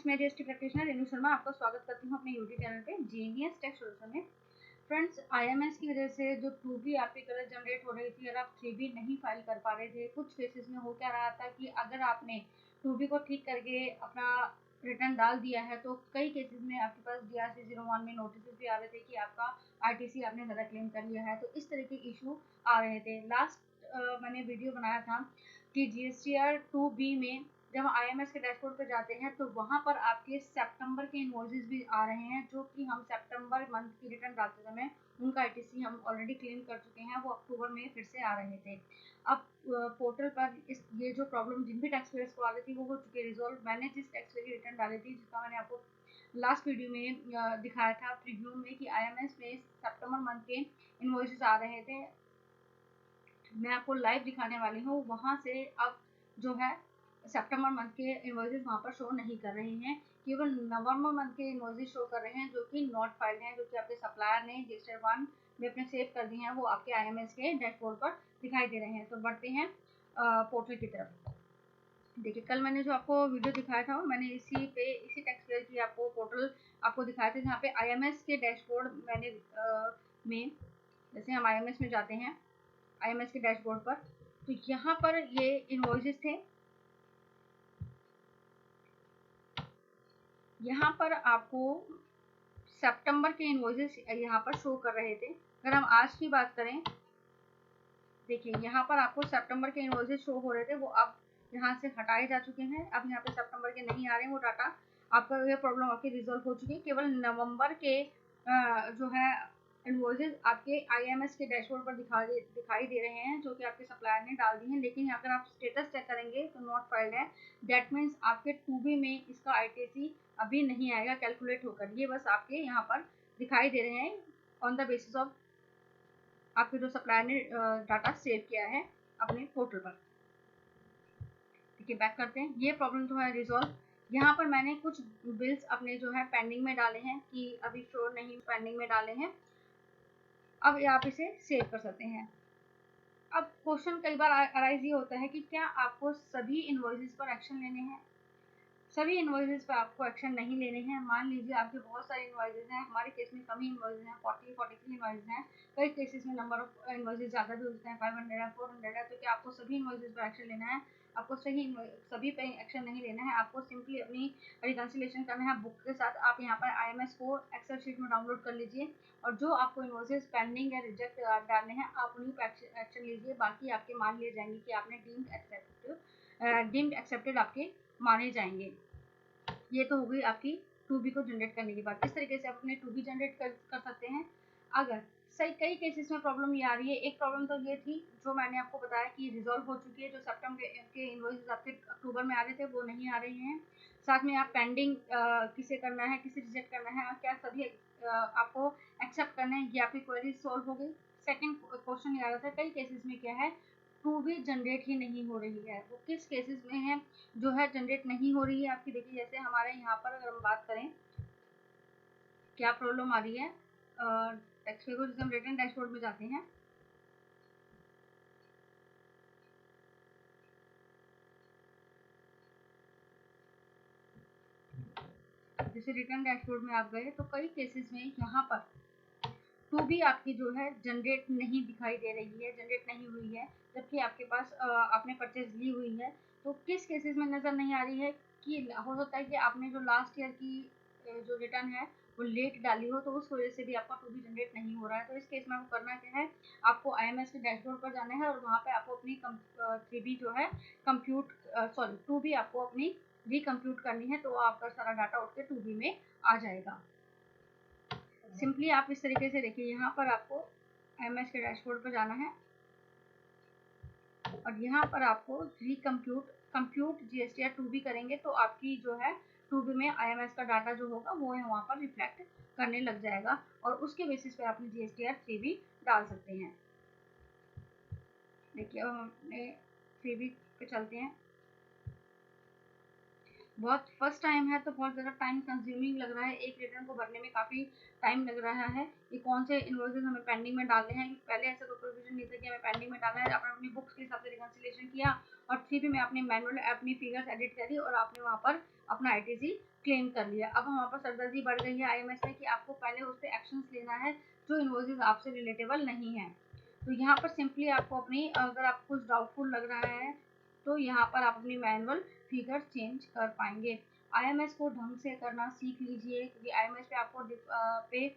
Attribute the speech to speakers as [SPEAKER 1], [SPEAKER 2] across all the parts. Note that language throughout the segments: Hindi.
[SPEAKER 1] फ्रेंड्स, मैं जीएसटी प्रैक्टिशनर रेणु शर्मा आपका स्वागत करती हूँ अपने यूट्यूब चैनल पे जीनियस टैक्स सॉल्यूशन में। फ्रेंड्स, आईएमएस की वजह से जो 2B आपकी गलत जनरेट हो रही थी और आप 3B नहीं फाइल कर पा रहे थे, कुछ केसेस में हो क्या रहा था कि अगर आपने 2B को ठीक करके अपना रिटर्न डाल दिया है तो कई केसेस में आपके पास DRC 01 में नोटिस भी आ रहे थे कि आपका आरटीसी आपने ज़्यादा क्लेम कर लिया है। तो इस तरह के इशू आ रहे थे। लास्ट मैंने वीडियो बनाया था कि GSTR 2B में जब आईएमएस के डैशबोर्ड पे जाते हैं तो वहाँ पर आपके सितंबर के इनवॉइसेस भी आ रहे हैं, जो कि हम सितंबर मंथ की रिटर्न डालते समय उनका आईटीसी हम ऑलरेडी क्लेम कर चुके हैं, वो अक्टूबर में फिर से आ रहे थे। अब पोर्टल पर ये जो प्रॉब्लम जिन भी टैक्स पेयर्स को आ रही थी वो हो चुकी है रिजॉल्व। मैंने जिस टैक्स पेयर की रिटर्न डाली थी, जिसका मैंने आपको लास्ट वीडियो में दिखाया था प्रीव्यू में कि आईएमएस में सितंबर मंथ के इनवॉइसेस आ रहे थे, मैं आपको लाइव दिखाने वाली हूँ। वहाँ से अब जो है सितंबर मंथ के इनवॉइसेस वहाँ पर शो नहीं कर रहे हैं, केवल नवंबर मंथ के इनवॉइसेस शो कर रहे हैं जो कि नॉट फाइल्ड हैं, जो कि आपके सप्लायर ने GSTR 1 में अपने सेव कर दिए हैं, वो आपके आईएमएस के डैशबोर्ड पर दिखाई दे रहे हैं। तो बढ़ते हैं पोर्टल की तरफ। देखिए, कल मैंने जो आपको वीडियो दिखाया था मैंने इसी टैक्स पेयर की आपको पोर्टल आपको दिखाया था, जहाँ पे आईएमएस के डैशबोर्ड मैंने में जैसे हम आईएमएस में जाते हैं, आईएमएस के डैशबोर्ड पर, तो यहाँ पर ये इनवॉइसेस थे। यहाँ पर आपको सितंबर के इनवॉइसेस यहाँ पर शो कर रहे थे। अगर हम आज की बात करें, देखिए यहाँ पर आपको सितंबर के इनवॉइसेस शो हो रहे थे, वो अब यहाँ से हटाए जा चुके हैं। अब यहाँ पे सितंबर के नहीं आ रहे हैं वो डाटा। आपका ये प्रॉब्लम आपकी रिजॉल्व हो चुकी है। केवल नवंबर के जो है इनवॉइसेस आपके आईएमएस के डैशबोर्ड पर दिखाई दे रहे हैं, जो कि आपके सप्लायर ने डाल दी हैं। लेकिन अगर आप स्टेटस चेक करेंगे तो नॉट फाइल्ड है। दैट मीन्स आपके 2B में इसका आईटीसी अभी नहीं आएगा कैलकुलेट होकर। ये बस आपके यहाँ पर दिखाई दे रहे हैं ऑन द बेसिस ऑफ आपके जो सप्लायर ने डाटा सेव किया है अपने पोर्टल पर। ठीक है, बैक करते हैं। ये प्रॉब्लम तो है रिजॉल्व। यहाँ पर मैंने कुछ बिल्स अपने जो है पेंडिंग में डाले हैं कि अभी शो नहीं, पेंडिंग में डाले हैं। अब आप इसे सेव कर सकते हैं। अब क्वेश्चन कई बार अराइज ये होता है कि क्या आपको सभी इनवॉइसेस पर एक्शन लेने हैं। सभी इनवॉइसेस पर आपको एक्शन नहीं लेने हैं। मान लीजिए आपके बहुत सारे इनवॉइसेस हैं, हमारे केस में कम ही इनवॉइसेस हैं, 43 इनवॉइसेस हैं। कई केसेस में नंबर ऑफ इनवॉइसेस ज़्यादा भी होते हैं, 500 है, 400 है। तो क्या आपको सभी इनवॉइसेस पर एक्शन लेना है? आपको सभी पे एक्शन नहीं लेना है। आपको सिंपली अपनी रिकंसिलेशन करना है बुक के साथ। आप यहाँ पर आईएमएस को एक्सेल शीट में डाउनलोड कर लीजिए और जो आपको इनवॉइसेस पेंडिंग या रिजेक्ट डालने हैं आप उन्हीं पर एक्शन लीजिए। बाकी आपके मान लिए जाएंगे कि आपने डीम्ड एक्सेप्टेड आपके माने जाएंगे। ये तो हो गई आपकी 2B को जनरेट करने की बात। इस तरीके से आप अपने 2B जनरेट कर सकते हैं। अगर सही कई केसेस में प्रॉब्लम ये आ रही है। एक प्रॉब्लम तो ये थी जो मैंने आपको बताया कि रिजॉल्व हो चुकी है। जो सितंबर के इनवॉइसेस आपके अक्टूबर में आ रहे थे वो नहीं आ रहे हैं। साथ में आप पेंडिंग किसे करना है, किसे रिजेक्ट करना है और क्या सभी आपको एक्सेप्ट करना है, ये आपकी क्वेरी सॉल्व हो गई। सेकेंड क्वेश्चन ये आ रहा था कई केसेस में क्या है 2B जनरेट ही नहीं हो रही है। वो किस केसेस में है जो है जनरेट नहीं हो रही है आपकी। देखिए, जैसे हमारे यहाँ पर अगर हम बात करें क्या प्रॉब्लम आ रही है, टैक्स पेयर को जैसे हम रिटर्न डैशबोर्ड में जाते हैं, जैसे रिटर्न डैशबोर्ड में आप गए तो कई केसेस में यहाँ पर 2B आपकी जो है जनरेट नहीं दिखाई दे रही है, जनरेट नहीं हुई है, जबकि आपके पास आपने परचेज ली हुई है। तो किस केसेस में नज़र नहीं आ रही है कि हो सकता है कि आपने जो लास्ट ईयर की जो रिटर्न है वो लेट डाली हो, तो उस वजह से भी आपका 2B जनरेट नहीं हो रहा है। तो इस केस में आपको करना क्या है, आपको आईएमएस के डैशबोर्ड पर जाना है और वहाँ पे आपको अपनी 3B जो है कंप्यूट 2B आपको अपनी रिकम्प्यूट करनी है, तो आपका सारा डाटा उठ के 2B में आ जाएगा। सिंपली आप इस तरीके से देखिए, यहाँ पर आपको आईएमएस के डैशबोर्ड पर जाना है और यहाँ पर आपको कंप्यूट GSTR 2B करेंगे तो आपकी जो है 2B में आईएमएस का डाटा जो होगा वो है वहाँ पर रिफ्लेक्ट करने लग जाएगा और उसके बेसिस पे अपनी GSTR 3B डाल सकते हैं। देखिए, अब हमने 3B पे चलते हैं। बहुत फर्स्ट टाइम है तो बहुत ज़्यादा टाइम कंज्यूमिंग लग रहा है, एक रिटर्न को भरने में काफ़ी टाइम लग रहा है कि कौन से इन्वॉइसेस हमें पेंडिंग में डालने हैं। पहले ऐसा कोई प्रोविजन नहीं था कि हमें पेंडिंग में डालना है, आपने अपनी बुक्स के हिसाब से रिकन्सिलेशन किया और 3 में आपने मैनुअल अपनी फिगर्स एडिट करी और आपने वहाँ पर अपना आईटीसी क्लेम कर लिया। अब वहाँ पर सरदर्दी बढ़ गई है आईएमएस में कि आपको पहले उस पर एक्शंस लेना है जो इन्वॉइसेस आपसे रिलेटेबल नहीं है। तो यहाँ पर सिंपली आपको अपनी, अगर आपको कुछ डाउटफुल लग रहा है तो यहाँ पर आप अपनी मैनुअल फिगर चेंज कर पाएंगे। आईएमएस को ढंग से करना सीख लीजिए, क्योंकि आईएमएस पे आपको पे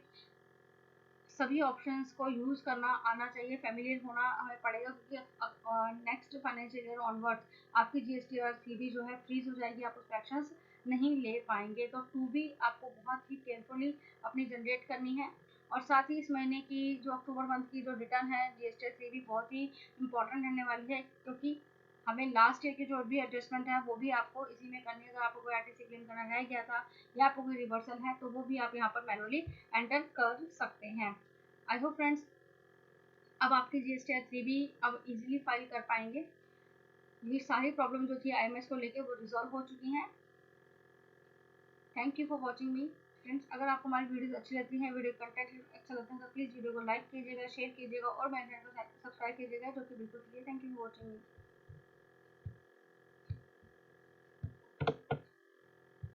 [SPEAKER 1] सभी ऑप्शंस को यूज़ करना आना चाहिए, फेमिलियर होना हमें पड़ेगा, क्योंकि नेक्स्ट फाइनेंशियल ईयर ऑनवर्ड्स आपकी जीएसटी और सीबी जो है फ्रीज हो जाएगी, आप उस एक्शंस नहीं ले पाएंगे। तो टू बी आपको बहुत ही केयरफुली अपनी जनरेट करनी है। और साथ ही इस महीने की जो अक्टूबर मंथ की जो रिटर्न है जीएसटी और सीबी बहुत ही इंपॉर्टेंट रहने वाली है, क्योंकि हमें लास्ट ईयर की जो भी एडजस्टमेंट है वो भी आपको इसी में करनी है। अगर आपको कोई आईटीसी क्लेम करना रह गया था या आपको कोई रिवर्सल है तो वो भी आप यहाँ पर मैनुअली एंटर कर सकते हैं। आई होप फ्रेंड्स अब आपकी जीएसटी और सीबी अब इजीली फाइल कर पाएंगे। ये सारी प्रॉब्लम जो थी आईएमएस को लेके वो रिजॉल्व हो चुकी हैं। Thank you for watching me friends. अगर आपको हमारी वीडियोस अच्छी लगती हैं, वीडियो कंटेंट अच्छा लगता है तो प्लीज़ वीडियो को लाइक कीजिएगा, शेयर कीजिएगा और मेरे चैनल को सब्सक्राइब कीजिएगा, जो कि बिल्कुल फ्री है। Thank you for watching me.